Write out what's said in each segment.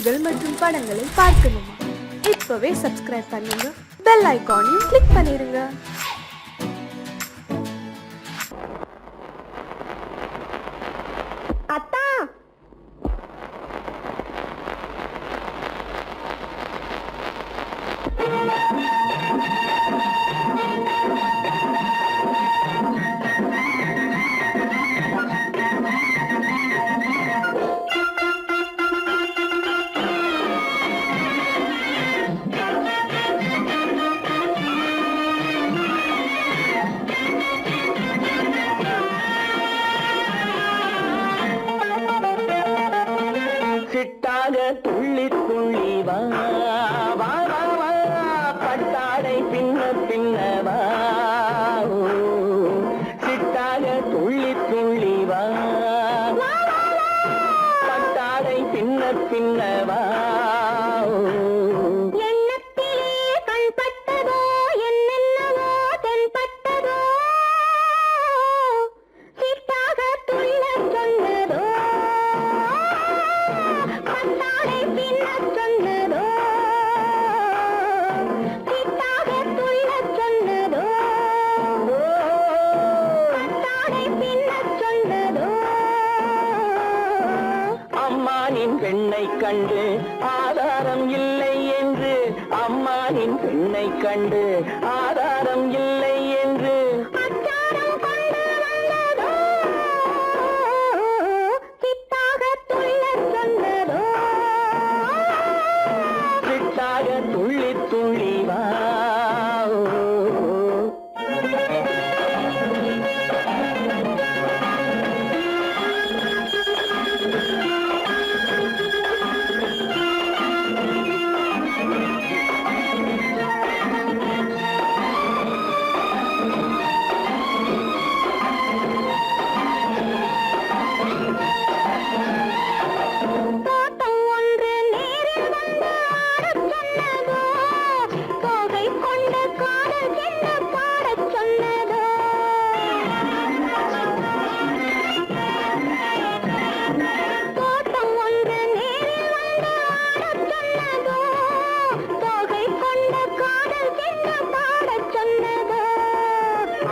பாடல்கள் மற்றும் படங்களை பார்க்கணுமா? இப்பவே சப்ஸ்கிரைப் பண்ணுங்க, பெல் ஐகானையும் கிளிக் பண்ணிருங்க. சிட்டாக துள்ளி துள்ளி வா வா வா வா, பட்டாடை பின்ன பின்னவா. சிட்டாக துள்ளி துள்ளி வா, பட்டாடை பின்ன பின்னவா. அம்மானின் பெண்ணை கண்டு ஆதாரம் இல்லை என்று, அம்மானின் பெண்ணை கண்டு ஆதாரம் இல்லை என்று சிட்டாக துள்ளி துள்ளி வா.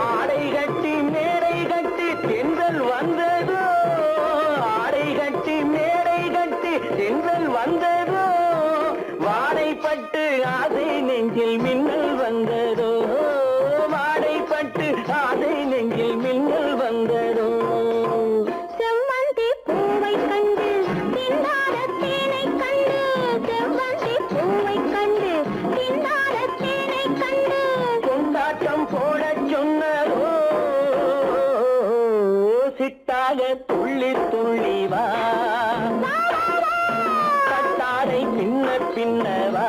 ஆடை கட்டி மேடை கட்டி தென்றல் வந்ததோ, ஆடை கட்டி மேடை கட்டி தென்றல் வந்ததோ, வாடைப்பட்டு ஆசை நெஞ்சில் மின்னல் வந்ததோ, வாடைப்பட்டு ஆசை நெஞ்சில் மின்னல் வந்ததோ. கொண்டாட்டம் போட சொன்னதோ, சிட்டாக துள்ளி துள்ளி வா, கட்டாடை பின்ன பின்னவா.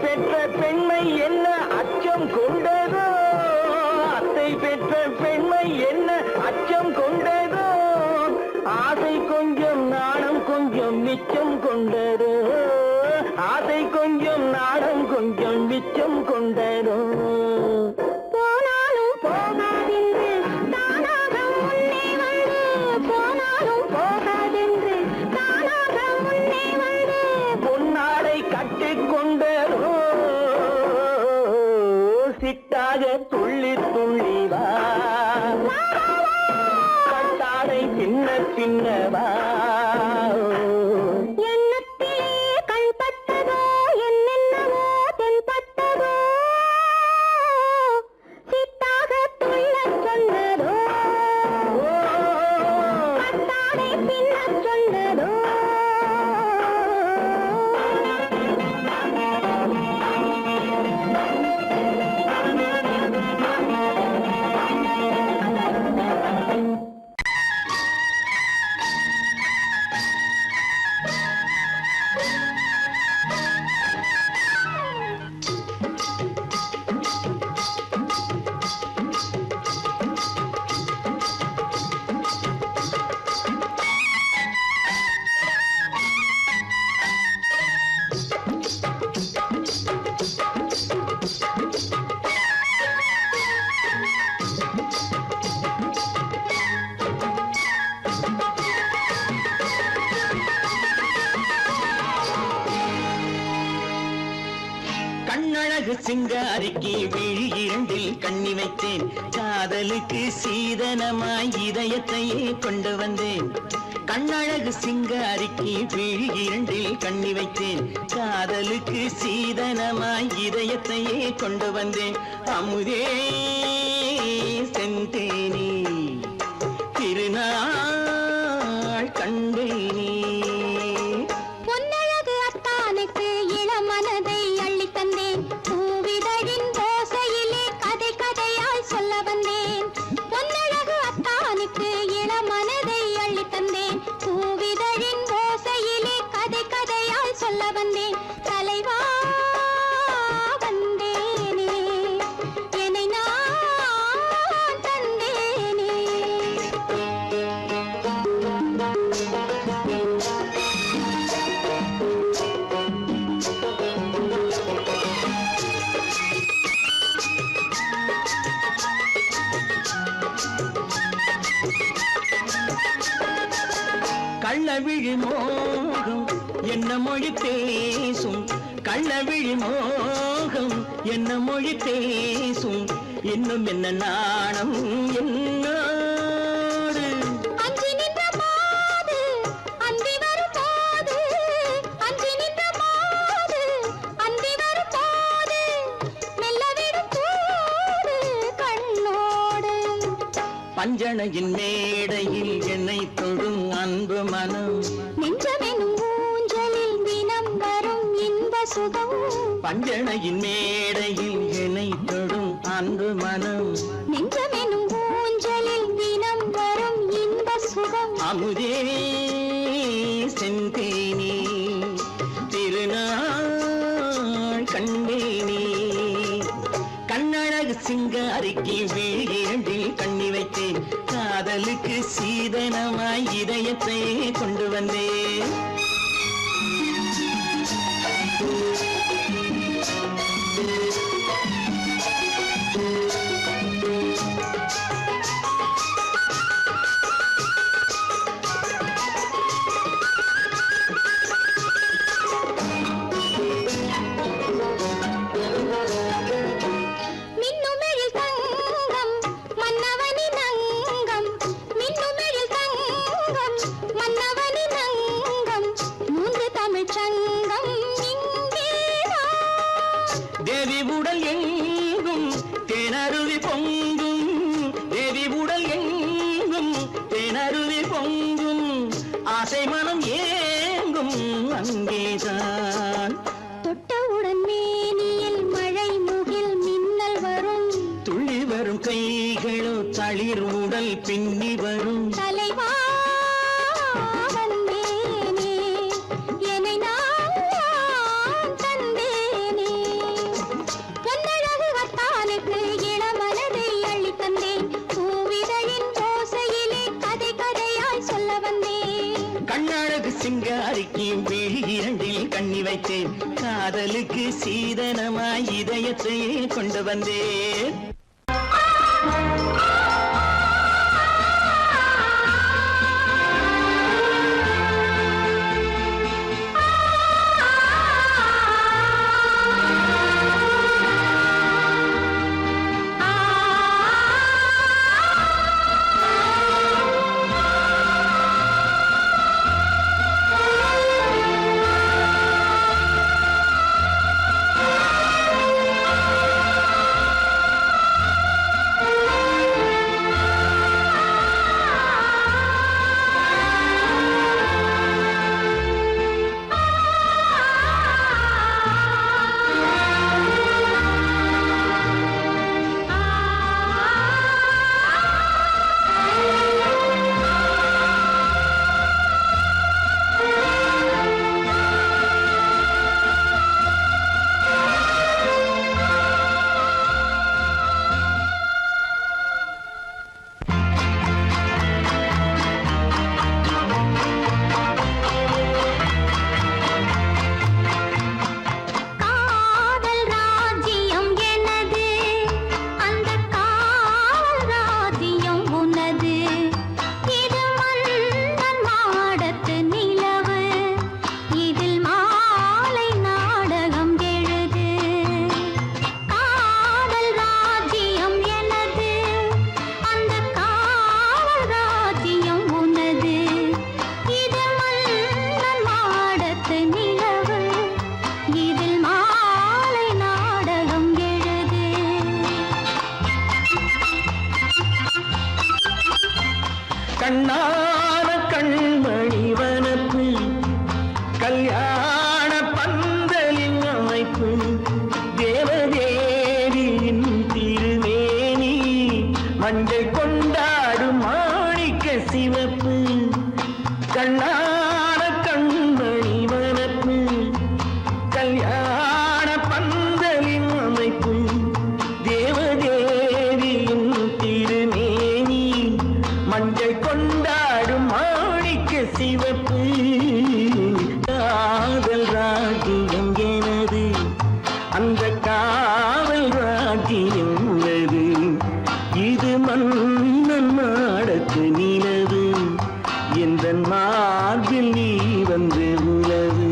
பெற்ற பெண்மை என்ன அச்சம் கொண்டதோ, அத்தை பெற்ற பெண்மை என்ன அச்சம் கொண்டதோ, ஆசை கொஞ்சம் நாணம் கொஞ்சம் மிச்சம் கொண்டதோ, ஆசை கொஞ்சம் நாணம் கொஞ்சம் மிச்சம் கொண்டதோ. போனாலும் போகாதென்று தானாக முன்னே வந்து, போனாலும் போகாதென்று தானாக முன்னே வந்து, பொன்னாடை கட்டிக்கொண்டதோ, சிட்டாக துள்ளி துள்ளி வா, கட்டாடை பின்ன பின்னவா. பின்ன சிங்காரிக்கு விழி இரண்டில் கண்ணி வைத்தேன், காதலுக்கு சீதனமாய் இதயத்தையே கொண்டு வந்தேன். கண்ணழகு சிங்காரிக்கு விழி இரண்டில் கண்ணி வைத்தேன், காதலுக்கு சீதனமாய் இதயத்தையே கொண்டு வந்தேன். அமுதே செந்தேனே திருநாள் கண்டேனே. பொன்னழகு அத்தானுக்கு இளமனதை அள்ளி தந்தேன், பூவிதழின் ஓசையிலே கதை கதையாய் சொல்ல வந்தேன். பொன்னழகு அத்தானுக்கு இளமனதை அள்ளி தந்தேன், பூவிதழின் ஓசையிலே கதை கதையாய் சொல்ல வந்தேன். தலைவா வந்தேனே, என்னை நான் தந்தேனே. கள்ளவிழி மோகம் என்ன மொழி பேசும், கள்ளவிழி மோகம் என்ன மொழி பேசும், இன்னும் என்ன நாணம் என்னோடு. அஞ்சி நின்ற மாது அந்தி வரும் போது, அஞ்சி நின்ற மாது அந்தி வரும் போது, மெல்ல விடும் கூடு கண்ணோடு. பஞ்சணையின் மேடையில் என்னை தொடும் அன்பு மனம், நெஞ்சமெனும் ஊஞ்சலில் தினம் வரும் இன்ப சுகம். பஞ்சணையின் மேடையில் என்னை தொடும் அன்பு மனம், நெஞ்சமெனும் ஊஞ்சலில் தினம் வரும் இன்ப சுகம். அமுதே செந்தேனே திருநாள் கண்டேனே. கண்ணழகு சிங்காரிக்கு விழி இரண்டில் கண்ணி வைத்தேன், காதலுக்கு சீதனமாய் இதயத்தை கொண்டு வந்தேன். மின்னுமெழில் தங்கம் மன்னவனின் அங்கம், மின்னுமெழில் தங்கம் மன்னவனின் அங்கம், மூன்று தமிழ்ச் சங்கம் இங்கேதான். தேவி உடல் எங்கும் தேனருவி பொங்கும், தேவி உடல் எங்கும் தேனருவி பொங்கும், ஆசை மனம் ஏங்கும் அங்கேதான். தொட்டவுடன் மேனியில் மழை முகில் மின்னல் வரும், துள்ளி வரும் கைகளோ தளிர் உடல் பின்னி வரும். தலைவா வந்தேனே, என்னை நான் தந்தேனே. பொன்னழகு அத்தானுக்கு இளமனதை அள்ளி தந்தேன், பூவிதழின் ஓசையிலே கதை கதையாய் சொல்ல வந்தேன். கண்ணழகு சிங்காரிக்கு விழி இரண்டில் கண்ணி வைத்தேன், காதலுக்கு சீதனமாய் இதயத்தையே கொண்டு வந்தேன். கண்ணான கண்மணி வனப்பு கல்யாண பந்தலின் அமைப்பு தேவதேவியின் திருமேனி மஞ்சள் கொண்டாடும் மாணிக்க சிவப்பு காதல் ராஜ்யம் எனது அந்த காவல் ராஜ்யம் உள்ளது இது மன்னன் நாடத்து நிலவு எந்த மார்பில் நீ வந்து உலவு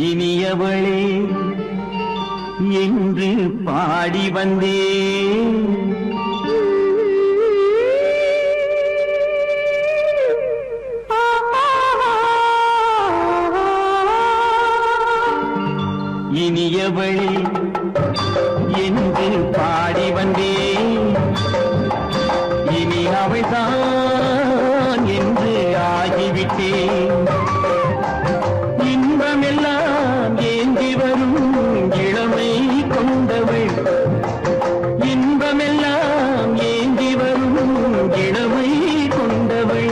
இனியவளே என்று பாடி வந்தேன். இனியவளே என்று பாடி வந்தேன். இனி அவள்தான் என்று ஆகிவிட்டேன். இன்பமெல்லாம் ஏந்தி வரும் இளமை கொண்டவள். இன்பமெல்லாம் ஏந்தி வரும் இளமை கொண்டவள்.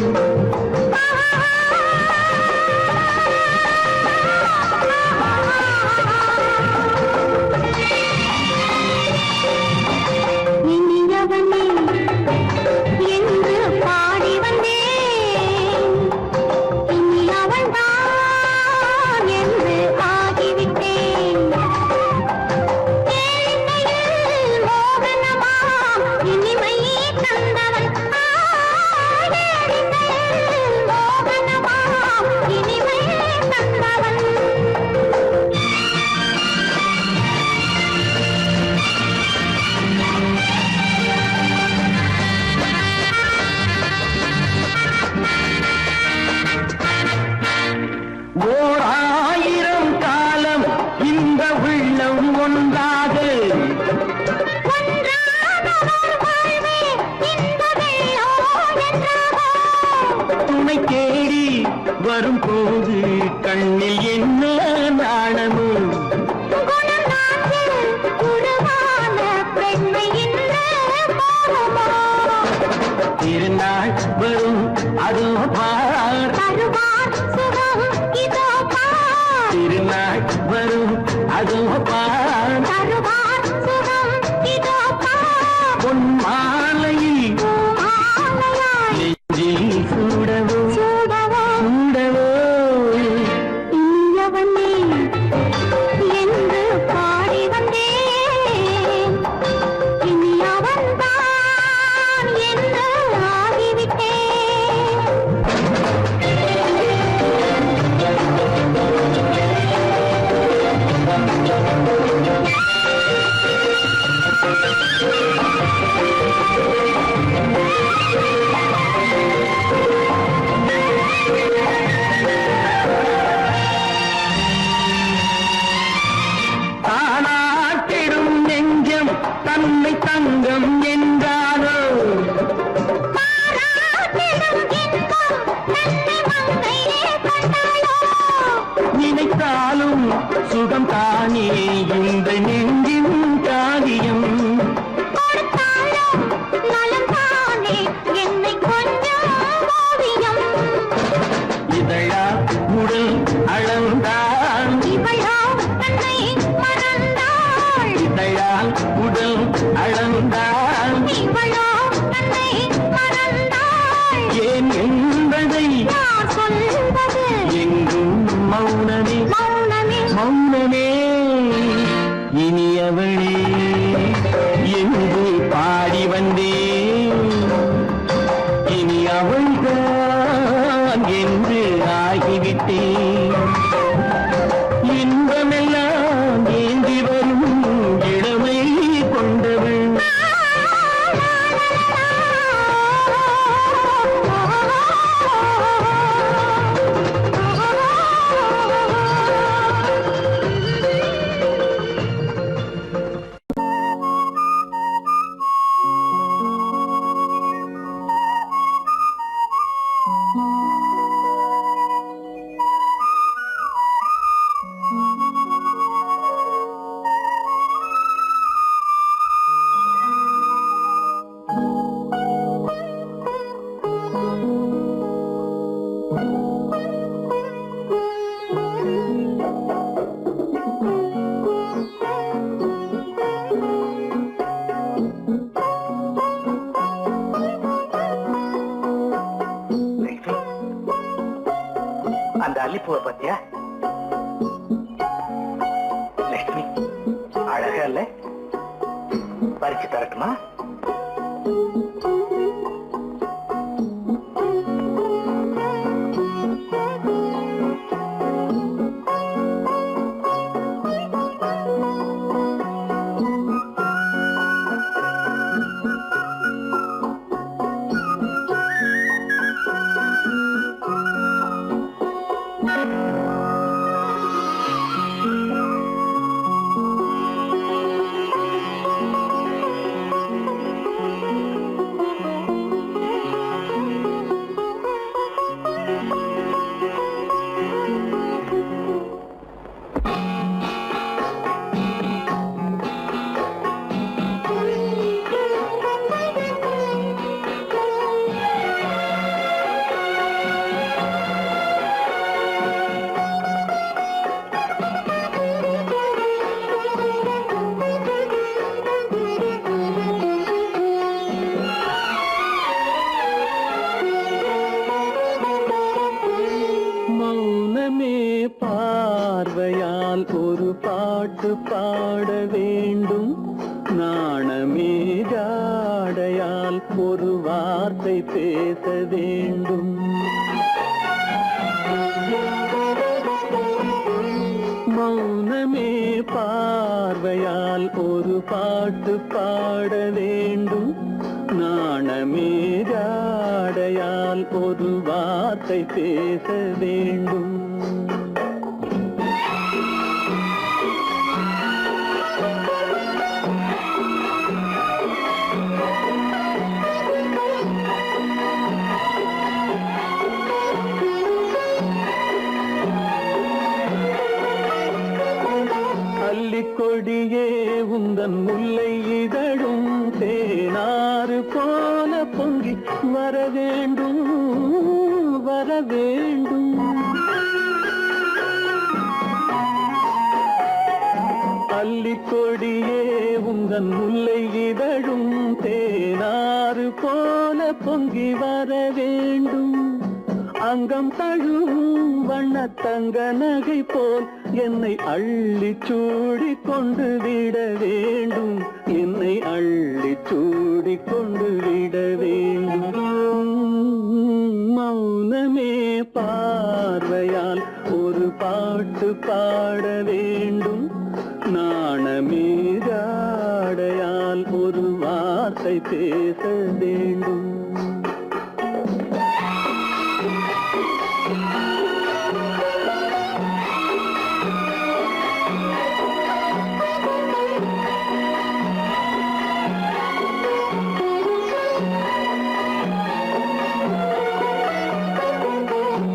ஓராயிரம் காலம் இந்த உள்ளம் ஒன்றாக துணை தேடி வரும் போது கண்ணில் என்ன நாணமோ திருநாள் வரும் அதோ பார் திருநாள் வரும் அதோ பார் பொன் மாலையில் நெஞ்சில் சூடவோ சூடவோ என்று பாடி வந்தேன் இனி அவன்தான் என்று ஆகிவிட்டேன் தானாட்டிடும் நெஞ்சம் தன்னை தங்கம் என்றாரோ நினைத்தாலும் சுகம் தானே இந்த நெஞ்சின் காரியம் இதழா உடல் அளந்தான் இதழால் உடல் அளந்தான் ஏன் என்பதை எங்கும் மௌனமே மௌனமே இனியவளே என்று பாடி வந்தேன் இனி அவள்தான் என்று ஆகிவிட்டேன் இன்பமெல்லாம் ஏந்தி வரும் இளமை கொண்டவள் அந்த அல்லிப்பூவை பத்தியா லட்சுமி அழகா இல்ல பறிச்சு தரட்டுமா பார்வையால் ஒரு பாட்டு பாட வேண்டும் நாணமே ஜாடையால் ஒரு வார்த்தை பேச வேண்டும் மௌனமே பார்வையால் ஒரு பாட்டு பாட வேண்டும் நாணமே ஜாடையால் ஒரு வார்த்தை பேச வேண்டும் கொடியே உந்தன் முல்லை இதழும் தேனாறு போல பொங்கி வர வேண்டும் வர வேண்டும். அல்லிக்கொடியே உந்தன் முல்லை இதழும் தேனாறு போல பொங்கி வர வேண்டும். அங்கம் தழுவும் வண்ணத்தங்க நகை போல் என்னை அள்ளி சூடி கொண்டு விட வேண்டும். என்னை அள்ளி சூடி கொண்டு விட வேண்டும். மௌனமே பார்வையால் ஒரு பாட்டு பாட வேண்டும். நாணமே ஜாடையால் ஒரு வார்த்தை பேச வேண்டும்.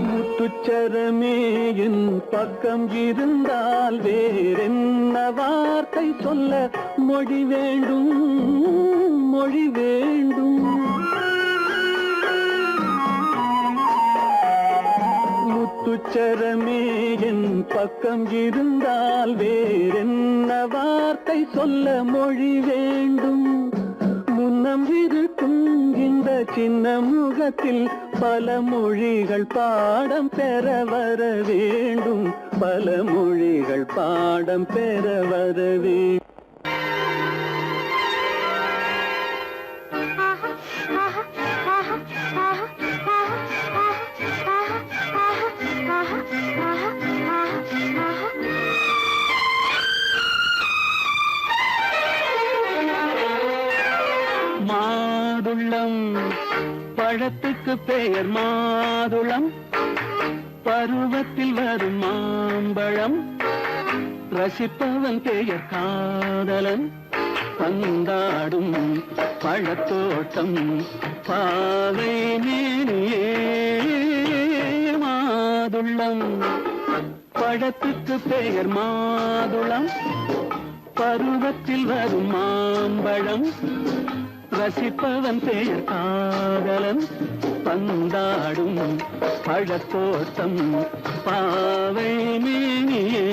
முத்துச்சரமே என் பக்கம் இருந்தால் வேறென்ன வார்த்தை சொல்ல மொழி வேண்டும் மொழி வேண்டும். முத்துச்சரமே என் பக்கம் இருந்தால் வேறென்ன வார்த்தை சொல்ல மொழி வேண்டும். முன்னம் இருக்கும் இந்த சின்ன முகத்தில் பல மொழிகள் பாடம் பெற வர வேண்டும். பல மொழிகள் பாடம் பெற வர வேண்டும். மாதுளம் பழத்துக்கு பெயர் மாதுளம். பருவத்தில் வரும் மாம்பழம். ரசிப்பவன் பெயர் காதலன். பந்தாடும் பழத்தோட்டம் பாவை மேனியே. மாதுளம் பழத்துக்கு பெயர் மாதுளம். பருவத்தில் வரும் மாம்பழம். ரசிப்பவன் பெயர் காதலன். பந்தாடும் பழத்தோட்டம் பாவை மேனியே.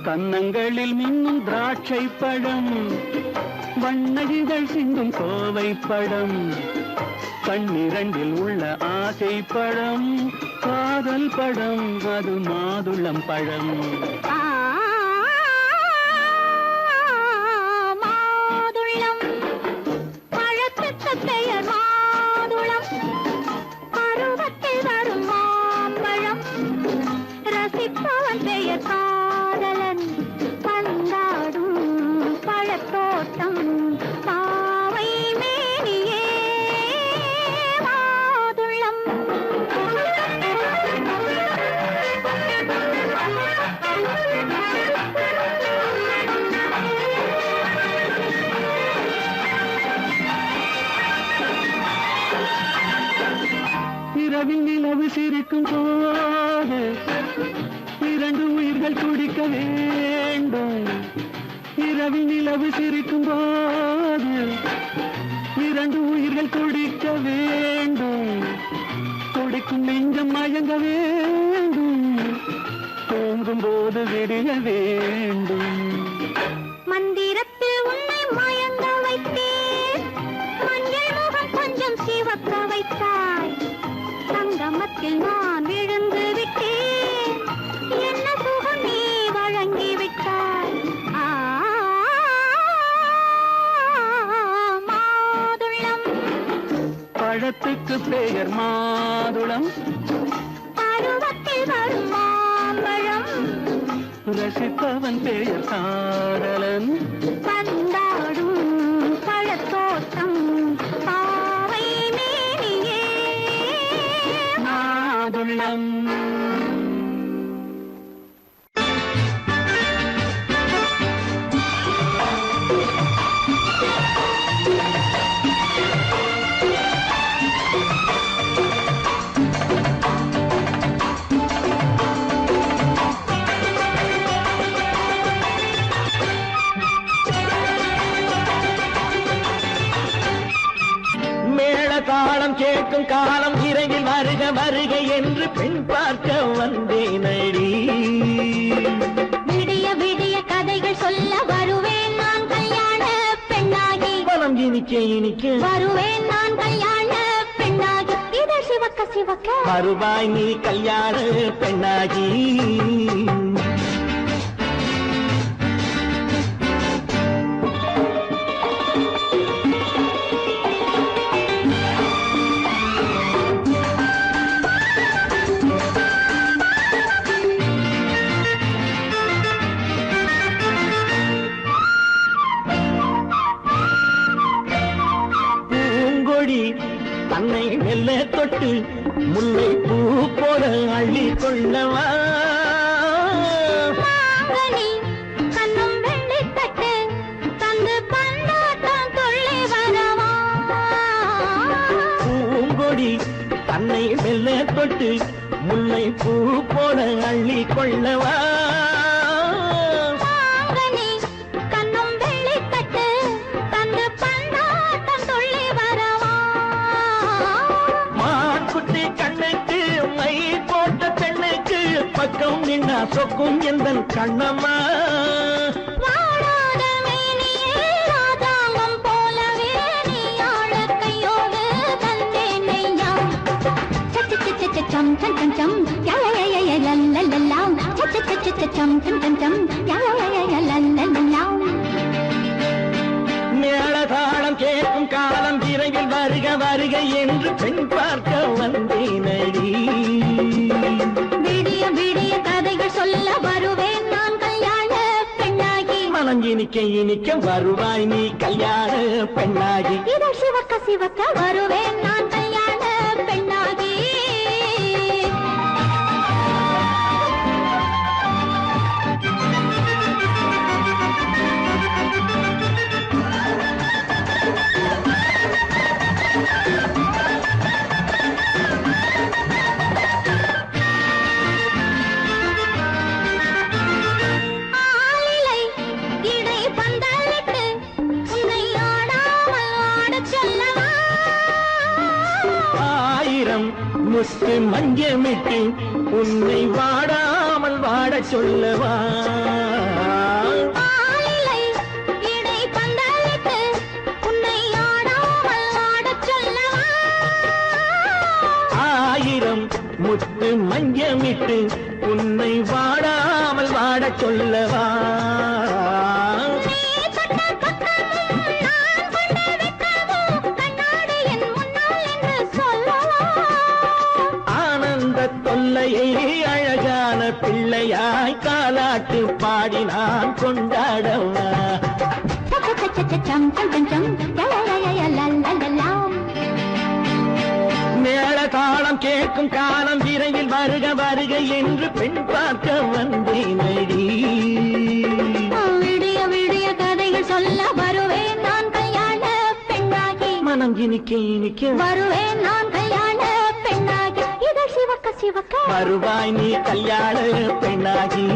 கன்னங்களில் மின்னும் திராட்சை பழம். வண்ணகிகள் சிந்தும் கோவை பழம். கண்ணிரண்டில் உள்ள ஆசை பழம். காதல் பழம் அது மாதுளம் பழம். மாதுளம் பழத்துக்கு பெயர் மாதுளம். பருவத்தில் வரும் மாம்பழம். ரசிப்பவன் பெயர் காதலன். பந்தாடும் பழத்தோட்டம் பாவை மேனியே. மாதுளம் இரவில் நிலவு சிரிக்கும் போது இரண்டு உயிர்கள் துடிக்க வேண்டும். இரவில் நிலவு சிரிக்கும் போது இரண்டு உயிர்கள் துடிக்க வேண்டும். துடிக்கும் நெஞ்சம் மயங்க வேண்டும். தூங்கும் போது விடிய வேண்டும். மந்திரத்தில் உன்னை மயங்க வைத்தேன். மஞ்சள் முகம் கொஞ்சம் சிவக்க வைத்தாய். சங்கமத்தில் நான் விழுந்து விட்டேன். என்ன சுகம் நீ வழங்கி விட்டாய். பெயர் மாதுளம், பருவத்தில் வரும் மாம்பழம், ரசிப்பவன் பெயர் காதலன், பந்தாடும் பழத்தோட்டம், பாவை மேனியே மாதுளம். தாளம் கேட்கும் காலம் விரைவில் வருக வருக என்று பெண் பார்க்க வந்தேனடி. விடிய விடிய கதைகள் சொல்ல வருவேன் நான் கல்யாண பெண்ணாகி, மனம் இனிக்க இனிக்க வருவேன் நான் கல்யாண பெண்ணாகி, இதழ் சிவக்க சிவக்க வருவாய் நீ கல்யாண பெண்ணாகி. தன்னை மெல்ல தொட்டு முல்லை பூ போல அள்ளி கொள்ளவா, கண்ணும் வெள்ளி தட்டு தந்து பந்தாட்டம் தொள்ளி வரவா, பூங்கொடி தன்னை மெல்ல தொட்டு முல்லை பூ போல அள்ளி கொள்ளவா, கண்ணும் வெள்ளி தட்டு தந்து பந்தாட்டம் தொள்ளி வரவா, மான்குட்டி கண்ணுக்கு மை போட்ட பெண்ணுக்கு பக்கம் நின்னா சொக்கும் எந்தன் கண்ணம்மா, வாடாத மேனியே ராதாங்கம் போலவே நீ ஆள கையோடு தந்தேன் நெய்யா, சச்ச சச்ச சச்சம் சம் சம் சம் யா யா யா யா லல்லல்லா, சச்ச சச்ச சச்சம் சம் சம் சம் யா யா யா யா லல்லல்லா. மேளதாளம் கேட்கும் காலம் விரைவில் வருக வருக என்று பெண் பார்க்க வந்தேனடி. விடிய விடிய கதைகள் சொல்ல வருவேன் நான் கல்யாண பெண்ணாகி, மனம் இனிக்க இனிக்க வருவாய் நீ கல்யாண பெண்ணாகி. இதழ் சிவக்க சிவக்க வருவேன் நான் கல்யாண பெண்ணாகி. ஆலிலை இடை பந்தலிட்டு உன்னை ஆடாமல் ஆடச் சொல்லவா, ஆயிரம் முத்து மஞ்சமிட்டு உன்னை வாடாமல் வாடச் சொல்லவா, ஆலிலை இடை பந்தலிட்டு உன்னை ஆடாமல் ஆடச் சொல்லவா, ஆயிரம் முத்து மஞ்சமிட்டு உன்னை வாடாமல் வாடச் சொல்லவா, நீ தொட்ட பக்கமும் நான் கொண்ட வெட்கமும் கண்ணாடி என் முன்னால் என்று சொல்லவா, ஆனந்த தொல்லையை அழகான பிள்ளையாய் காலாட்டு பாடி நான் கொண்டாடவா, சச்ச சச்ச சச்சம் சம் சம் சம் யா யா யா யா லல்லல்லா. மேளதாளம் கேட்கும் காலம் விரைவில் வருக வருக என்று பெண் பார்க்க வந்தேனடி. விடிய விடிய கதைகள் சொல்ல வருவேன் நான் கல்யாண பெண்ணாகி, மனம் இனிக்க இனிக்க வருவேன் நான் கல்யாண பெண்ணாகி, இதழ் சிவக்க சிவக்க வருவாய் நீ கல்யாண பெண்ணாகி.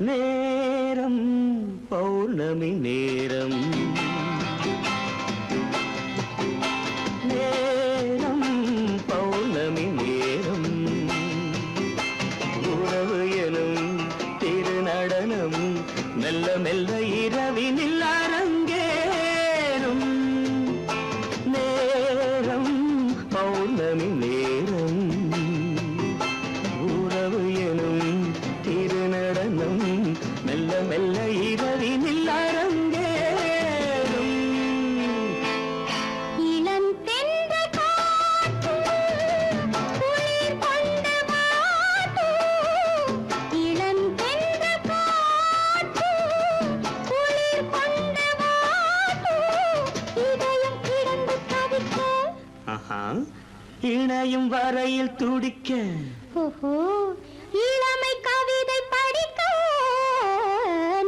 நேரம் பௌர்ணமி நேரம், நேரம் பௌர்ணமி நேரம், உறவு எனும் திருநடனம் மெல்ல மெல்ல இரவினில் அரங்கேறும், நேரம் பௌர்ணமி இரவினில் அரங்கேறும். இளம் தென்றல் காற்றும் குளிர் கொண்டு வாட்டும். இளம் தென்றல் காற்றும் குளிர் கொண்டு வாட்டும். இதயம் கிடந்து தவிக்க. ஆஹா, இணையும் வரையில் துடிக்க. ஓஹோ, இளமை கவிதை படிக்க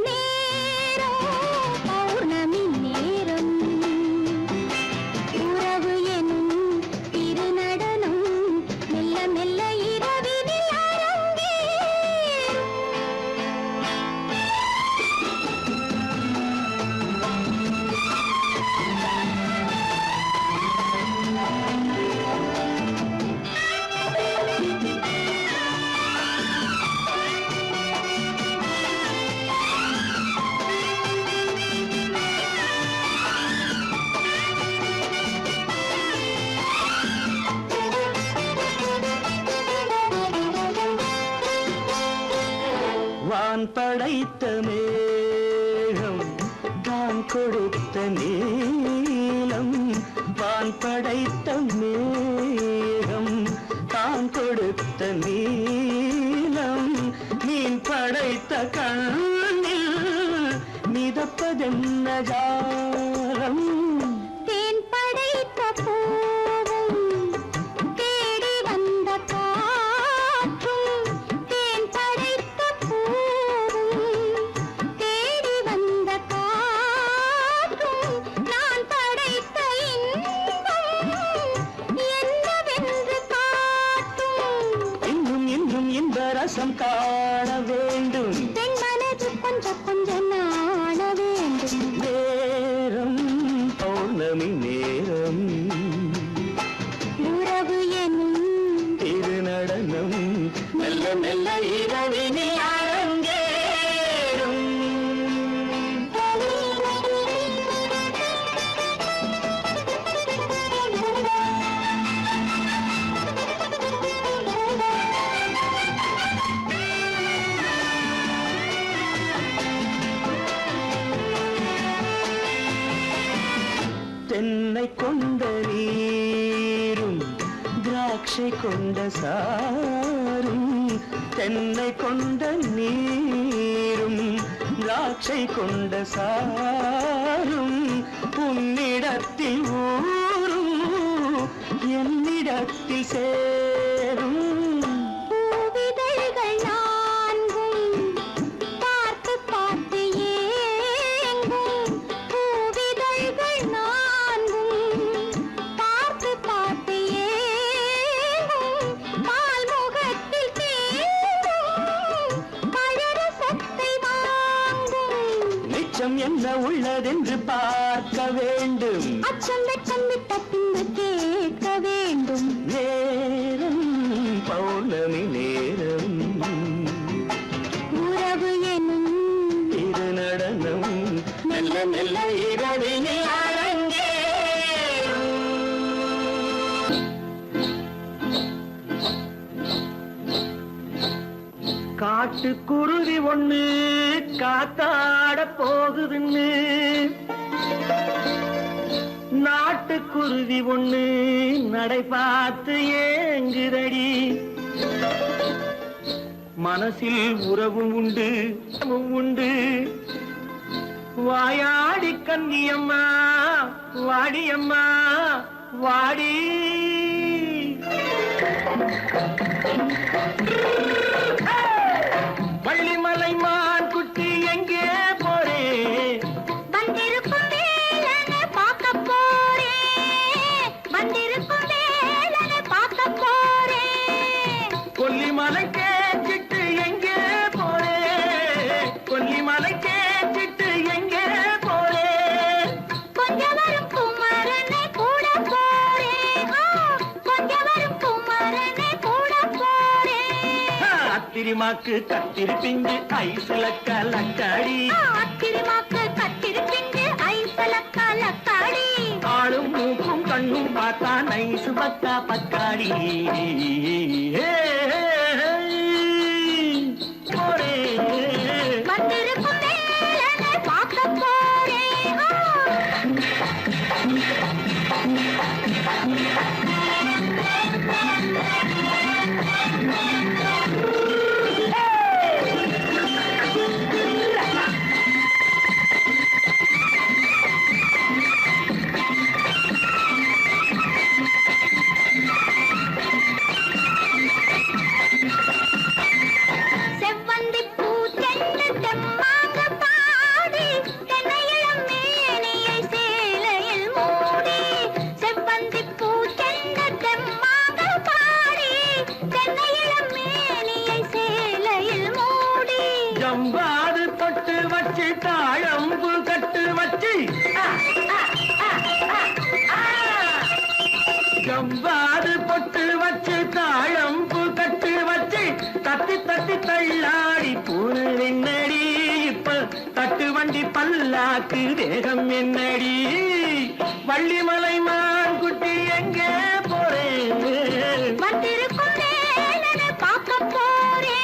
நேரம் பௌர்ணமி நேரம். உறவு எனும் திருநடனம் மெல்ல மெல்ல இரவினில் அரங்கேறும். வான் படைத்த மேகம் தான் கொடுத்த நீலம். வான் படைத்த மேகம் தான் கொடுத்த நீலம். மீன் படைத்த கண்ணில் மிதப்பதென்ன ஜாலம். தேன் படைத்த பூவும் தேடி வந்த காற்றும். தேன் படைத்த பூவும் தேடி வந்த காற்றும். நான் படைத்த இன்பம் என்னவென்று காட்டும். இன்னும் இன்னும் இன்ப ரசம் காண வேண்டும். பெண் மனது கொஞ்சம் கொஞ்சம் நாண வேண்டும். நேரம் பௌர்ணமி நேரம். உறவு எனும் திருநடனம் மெல்ல மெல்ல இரவினில் அரங்கேறும். தென்னை கொண்ட நீரும் திராட்சை கொண்ட சாரும். தென்னை கொண்ட நீரும் திராட்சை கொண்ட சாரும். உன்னிடத்தில் ஊரும் என்னிடத்தில் சேரும். பூவிதழ்கள் நான்கும் பார்த்து பார்த்து ஏங்கும். பூவிதழ்கள் நான்கும் பார்த்து பார்த்து ஏங்கும். பால்முகத்தில் தேங்கும் பழரசத்தை வாங்கும். நிச்சம் என்ன உள்ளதென்று பார்க்க வேண்டும். அச்சம் வெட்கம் விட்ட பின்பு கேட்க வேண்டும். நேரம் பௌர்ணமி நேரம். உறவு எனும் திருநடனம் மெல்ல மெல்ல இரவினில் அரங்கேறும். காட்டுக்குருவி ஒண்ணு காத்தாட போகுதுன்னு நாட்டுக்குருவி ஒண்ணு நடை பார்த்து ஏங்குதடி. மனசில் உறவும் உண்டு உண்டு. வாயாடி கன்னியம்மா வாடியம்மா வாடி. வள்ளிமலை மான் குட்டி எங்கே போறே? வந்திருக்கும் வேலனை பார்க்க போறேன். வந்திருக்கும் வேலனை பார்க்க போறேன். கொல்லிமலை கேச்சிட்டு எங்கே போறே? கொல்லிமலை கேச்சிட்டு எங்கே போறே? கொஞ்சம் வரும் குமரனை கூட போறேன். கொஞ்சம் வரும் குமரனை கூட போறேன். அத்திரிமாக்கு கத்திருப்பிஞ்சு ஐசுல கலக்காடி. அத்திரிமாக்கு கத்திருப்பிஞ்சு ஐசல கலக்காடி. ஆளும் மூக்கும் கண்ணும் பார்த்தா நைசு பக்கா பக்காடி. போறே வந்திருக்கும் தாழம்பு கட்டு வச்சு ஜவ்வாது பொட்டு வச்சு தாழம்பு கட்டு வச்சு தட்டி தட்டி தள்ளாடி பூனு என்னடி இப்ப தட்டு வண்டி பல்லாக்கு வேகம் என்னடி வள்ளிமலை மான் குட்டி எங்கே போறேன் வந்திருக்கும் வேலனை பார்க்க போறேன்.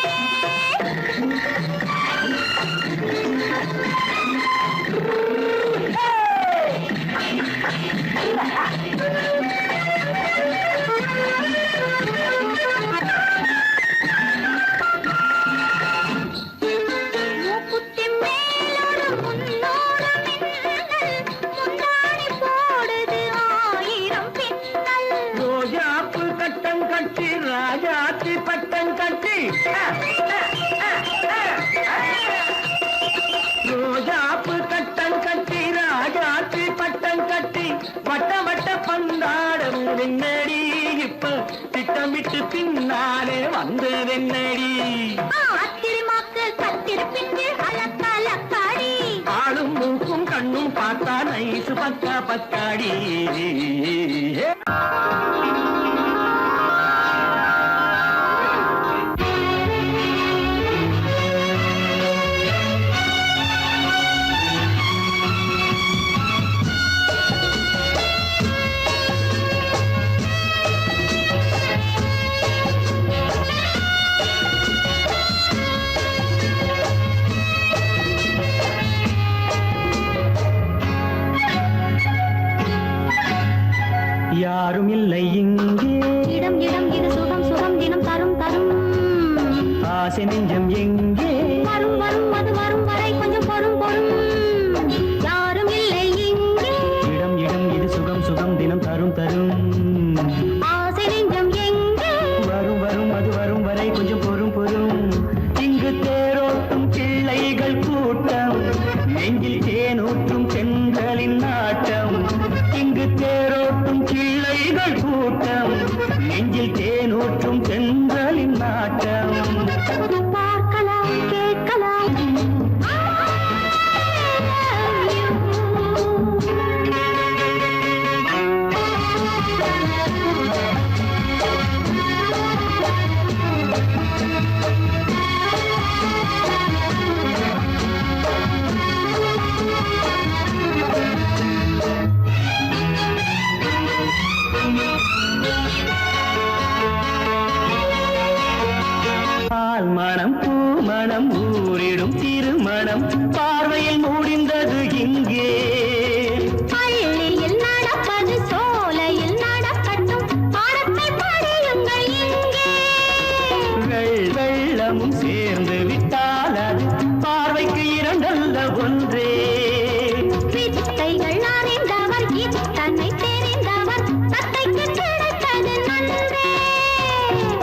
மூக்குத்தி மேலோடு முன்னோடு மின்னல், முந்தாணி போடுது 1000 பின்னல். ரோஜாப்பு கட்டம் கட்டி ராஜாத்தி பட்டம் கட்டி ரோஜாப்பு கட்டம் கட்டி ராஜாத்தி பட்டம் கட்டி வட்ட வட்ட பந்தாடம் வெண்ணடி இப்ப திட்டமிட்டு பின்னாலே வந்ததென்னடி ஆத்திரமாக்கு கத்திருப்பின்று அலக்காடி ஆளும் மூக்கும் கண்ணும் பார்த்தா நைசு பக்கா பத்தாடி யாரும் இல்லை இங்கே இடம் இடம் இது சுகம் சுகம் தினம் தரும் தரும் ஆசை நெஞ்சம் எங்கே வரும் வரும் அது வரும் வரை கொஞ்சம் பொறும் பொறும் யாரும் இல்லை இங்கே இடம் இடம் இது சுகம் சுகம் தினம் தரும் தரும் ஆசை நெஞ்சம் எங்கே வரும் வரும் அது வரும் வரை கொஞ்சம் பொறும் பொறும் இங்கு தேரோட்டும் பிள்ளைகள் கூட்டம் நெஞ்சில் தேனூற்றும் பெண்களின் நாட்டம் இங்கு தேரோட்டும் பிள்ளைகள் கூட்டம் நெஞ்சில் தேனூற்றும் பெண்களின் நாட்டம் பார்க்கலாம் கேட்கலாம் பால் மணம் பூ மணம் ஊரிடும் திருமணம் பார்வையில் முடிந்தது இங்கே பள்ளியில் நடப்பது சோலையில் நடக்கட்டும் பாடத்தை படியுங்கள் இங்கே வெள்ளமும் சேர்ந்து விட்டால் அது பார்வைக்கு இரண்டல்ல ஒன்றே வித்தைகள் அறிந்தவர் இத்தனை தெரிந்தவர் தத்தைக்கு கிடைத்தது நன்றே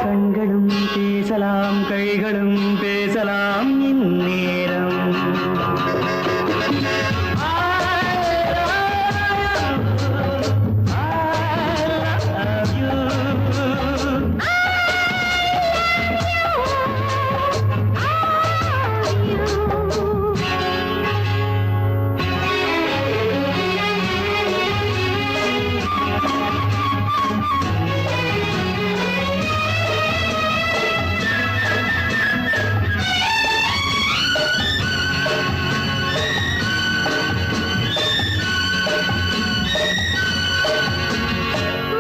கண்களும் பேசலாம் கைகளும் பேசலாம் இந்நேரம்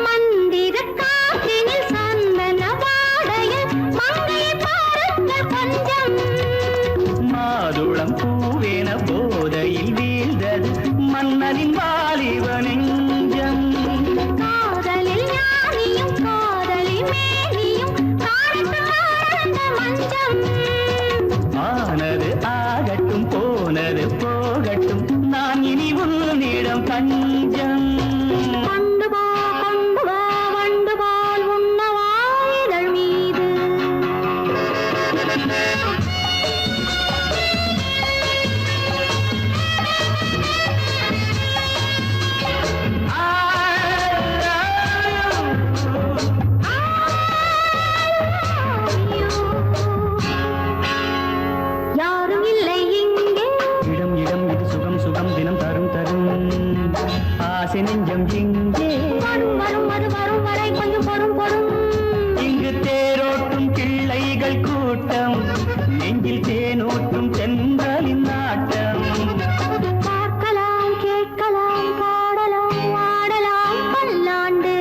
மந்திர காற்றினில் சந்தன வாடையில் மங்கையை பாருங்கள் கொஞ்சம் மாதுளம் பூவேன போதையில் வீழ்ந்தது மன்னனின் வாலிப நெஞ்சம் காதலில் ஞானியும் காதலி மேனியும் காணித்து ஆழ்ந்த மஞ்சம் ஆனது ஆகட்டும் போனது போகட்டும் நான் இனி உன்னிடம் பஞ்சம் கொண்டு வா வண்டு போல் உண்ணவா இதழ் மீது யாரும் இல்லை இங்கே இடம் இடம் இது சுகம் சுகம் தினம் தரும் தரும் ஆசை நெஞ்சம் இங்கே வரும் வரும் அது வரும் வரை கொஞ்சம் பொறும் பொறும். இங்கு தேரோட்டும் கிள்ளைகள் கூட்டம் நெஞ்சில் தேனூட்டும் தென்றலின் நாட்டம். பார்க்கலாம் கேட்கலாம் பாடலாம் ஆடலாம் பல்லாண்டு.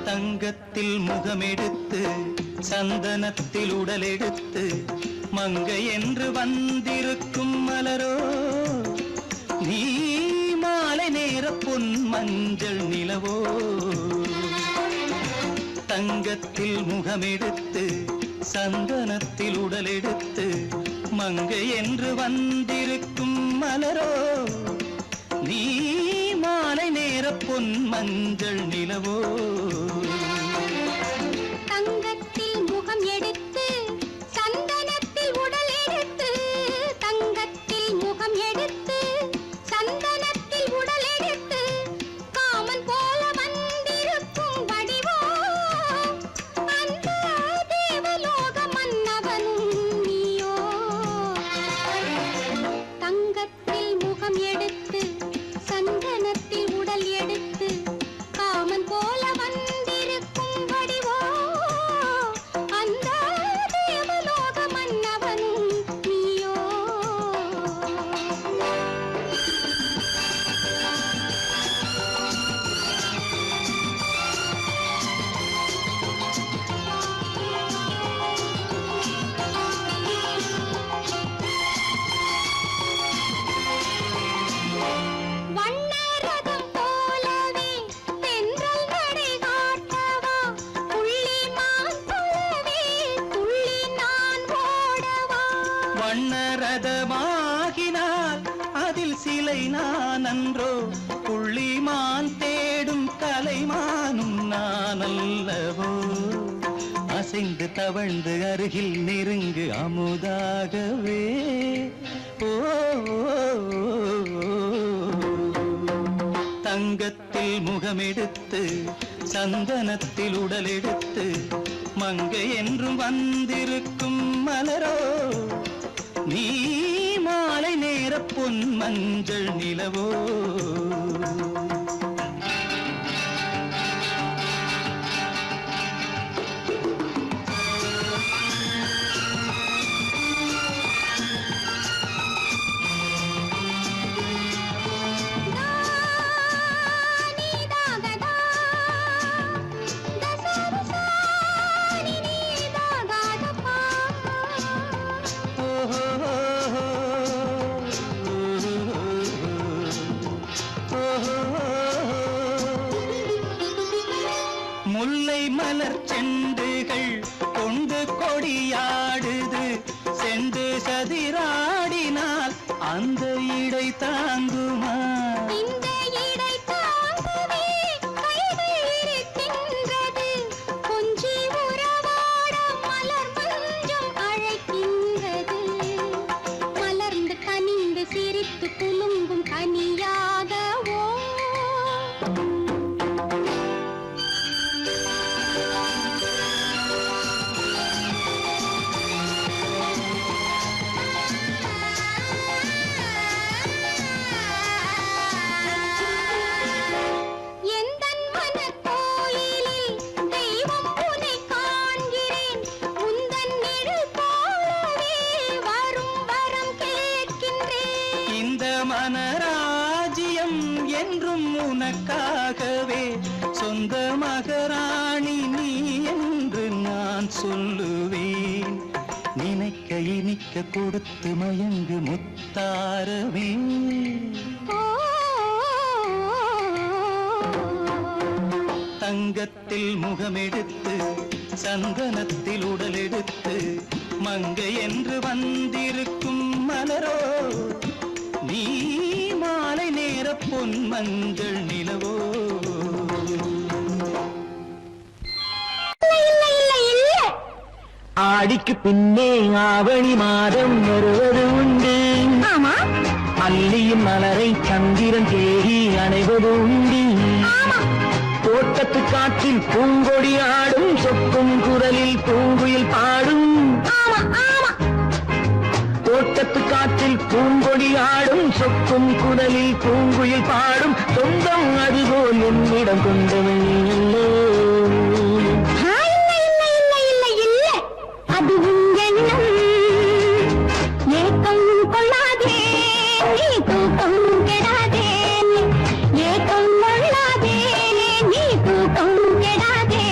தங்கத்தில் முகமெடுத்து சந்தனத்தில் உடலெடுத்து மங்கை என்று வந்திருக்கும் மலரோ நீ மாலை நேர பொன் மஞ்சள் நிலவோ. தங்கத்தில் முகமெடுத்து சந்தனத்தில் உடலெடுத்து மங்கை என்று வந்திருக்கும் மலரோ நீ மாலை நேர பொன் மஞ்சள் நிலவோ. தங்கத்தில் முகம் எடுத்து சந்தனத்தில் உடல் எடுத்து தங்கத்தில் முகம் எடுத்து சந்தனத்தில் உடல் எடுத்து காமன் போல வந்திருக்கும் வடிவோ அந்த தேவலோக மன்னவனும் நீயோ. தங்கத்தில் முகம் எடுத்து சந்தனத்தில் உடல் எடுத்து காமன் போல வந்திருக்கும் வடிவோ அந்த தேவலோக மன்னவனும் நீயோ. வண்ணரதம் போலவே தென்றல் நடை காட்டவா புள்ளிமான் போலவே துள்ளி நான் ஓடவா. வண்ணரதமாகினால் அதில் சிலை நான் அன்றோ புள்ளிமான் தேடும் கலைமானும் நான் அல்லவோ. அசைந்து தவழ்ந்து அருகில் நெருங்கு அமுதாகவே ஓ. தங்கத்தில் முகமெடுத்து சந்தனத்தில் உடலெடுத்து மங்கை என்றும் வந்திருக்கும் மலரோ நீ மாலை நேர பொன் மஞ்சள் நிலவோ. முல்லை மலர் செண்டுகள் கொண்டு கொடியாடுது செண்டு சதிராடினால் அந்த இடை தாங்குமா. இந்த இடை தாங்குவே கைகள் இருக்கின்றது கொஞ்சி உறவாட மலர் மஞ்சம் அழைக்கின்றது. மலர்ந்து கனிந்து சிரித்து குலுங்கும் கனியாகவோ. எந்தன் மனக்கோயிலில் தெய்வம் உன்னை காண்கிறேன் உந்தன் நிழல் போலவே வரும் வரம் கேட்கின்றேன். இந்த மனராஜ்யம் என்றும் உனக்காகவே சொந்த மகராணி நீ என்று நான் சொல்லுவேன். நினைக்க இனிக்க கொடுத்து மயங்கு முத்தாரவே. தங்கத்தில் முகமெடுத்து சந்தனத்தில் உடலெடுத்து மங்கை என்று வந்திருக்கும் மலரோ நீ மாலை நேர பொன் மஞ்சள் நிலவோ ஆடிக்கு பின்னே ஆவணி மாதம் வருவது உண்டு. ஆமா அல்லியின் மலரை சந்திரன் தேடி அணைவது உண்டு. தோட்டத்து காற்றில் பூங்கொடி ஆடும் சொக்கும் குரலில் பூங்குயில் பாடும். தோட்டத்து காற்றில் பூங்கொடி ஆடும் சொக்கும் குரலில் பூங்குயில் பாடும். சொந்தம் அதுபோல் என்னிடம் கொண்டவன் அல்லோ. அது எண்ணம் ஏக்கம் கொள்ளாதே நீ தூக்கம் கெடாதே ஏக்கம் கொள்ளாதே நீ தூக்கம் கெடாதே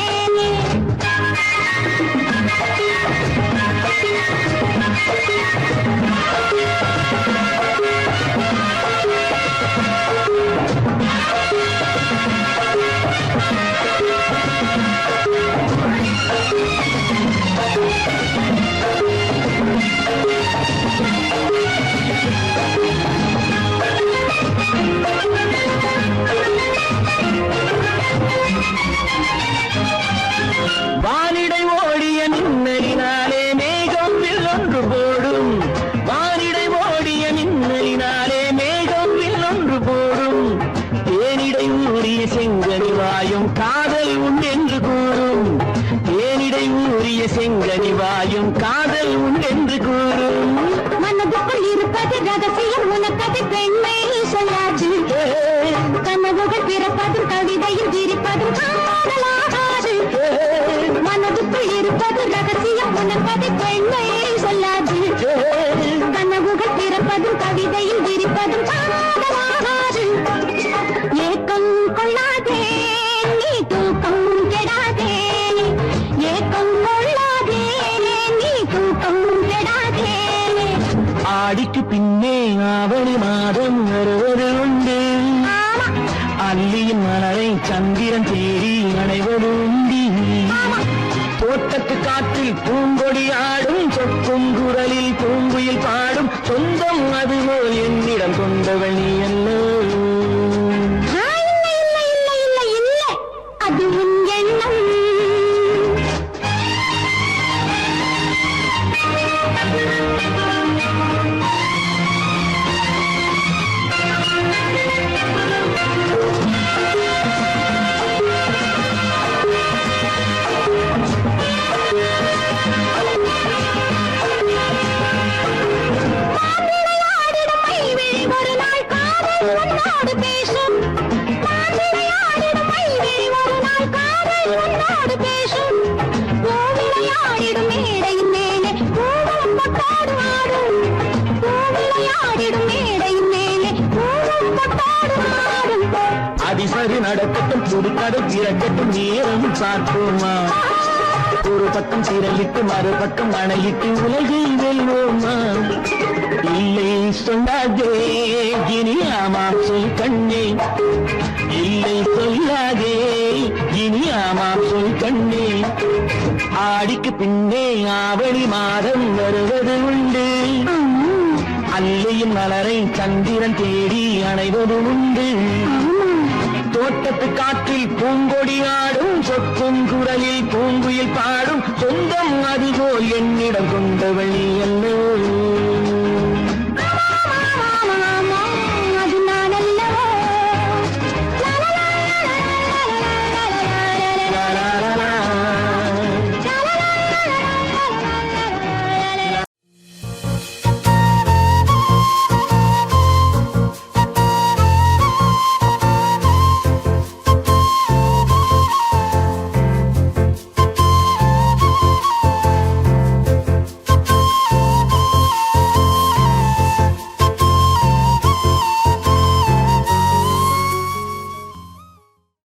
வானிடை ஓடிய மின்னலினாலே மேகம் வில்லொன்று போடும். வானிடை ஓடிய மின்னலினாலே மேகம் வில்லொன்று போடும். தேனிடை ஊறிய செங்கனி வாயும் காதல் உண்டென்று கூறும். தேனிடை ஊறிய செங்கனி வாயும் காதல் உண்டென்று கூறும். மனதுக்குள் இருப்பது ரகசியம் உனக்கது பெண்மை சொல்லாது கனவுகள் பிறப்பதும் கவிதையில் விரிப்பதும் காதலாகாது. மனதுக்குள் இருப்பது ரகசியம் உனக்கது பெண்மை சொல்லாது கனவுகள் பிறப்பதும் கவிதையில் விரிப்பதும் காதலாகாது. ஏக்கம் கொள்ளாதே நீ தூக்கம் கெடாதே ஏக்கம் கொள்ளாதே நீ தூக்கம் கெடாதே. ஆடிக்கு பின்னே ஆவணி மாதம் வருவது உண்டு. அல்லியின் மலரை சந்திரன் தேடி அணைவது உண்டு. தோட்டத்து காற்றில் பூங்கொடி ஆடும் சொக்கும் குரலில் பூங்குயில் பாடும். சொந்தம் அதுபோல் என்னிடம் கொண்டவள் நீ அல்லோ. அது உன் எண்ணம் ஒரு நாள் காதல் உன்னோடு பேசும். மாவிளையாடிடும் மைவிழி ஒரு நாள் காதல் உன்னோடு பேசும். பூவிளையாடிடும் மேடையின் மேலே பூவும் பொட்டாடு ஆடும். பூவிளையாடிடும் மேடையின் மேலே பூவும் பொட்டாடு ஆடும். அதிசரி நடக்கட்டும் புதுக்கடை திறக்கட்டும் நேரம் பார்ப்போமா. ஒரு பக்கம் திரளிட்டு மறுபக்கம் அணையிட்டு உலகை வெல்வோமா. இல்லை சொல்லாதே இனி ஆமாம் சொல் கண்ணே. இல்லை சொல்லாதே இனி ஆமாம் சொல் கண்ணே. ஆடிக்கு பின்னே ஆவணி மாதம் வருவது உண்டு. அல்லையின் மலரை சந்திரன் தேடி அணைவது உண்டு. தோட்டத்து காற்றில் பூங்கொடி ஆடும் சொக்கும் குரலில் பூங்குயில் பாடும். சொந்தம் அதுபோல் என்னிடம் கொண்டவள் அல்லோ.